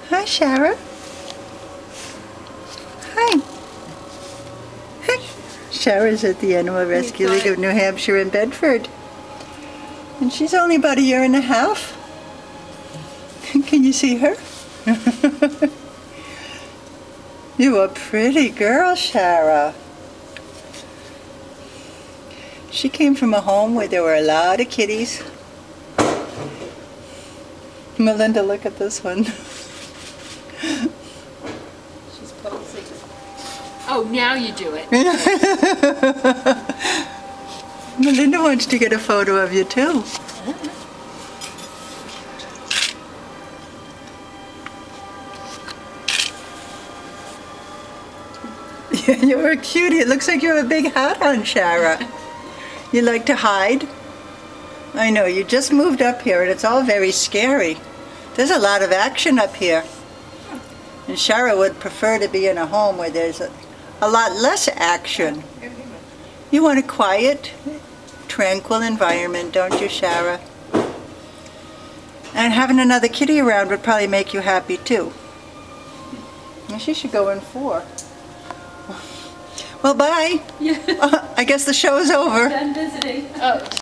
Hi, Shara. Hi. Hi. Shara's at the Animal Rescue League of New Hampshire in Bedford. And she's only about a year and a half. Can you see her? You a pretty girl, Shara. She came from a home where there were a lot of kitties. Melinda, look at this one. She's posing. Oh, now you do it. Melinda wants to get a photo of you too. You're a cutie. It looks like you have a big hat on, Shara. You like to hide? I know, you just moved up here and it's all very scary. There's a lot of action up here. And Shara would prefer to be in a home where there's a lot less action. You want a quiet, tranquil environment, don't you, Shara? And having another kitty around would probably make you happy too. And she should go in 4. Well, bye. Yeah. I guess the show is over. Done visiting. Oh.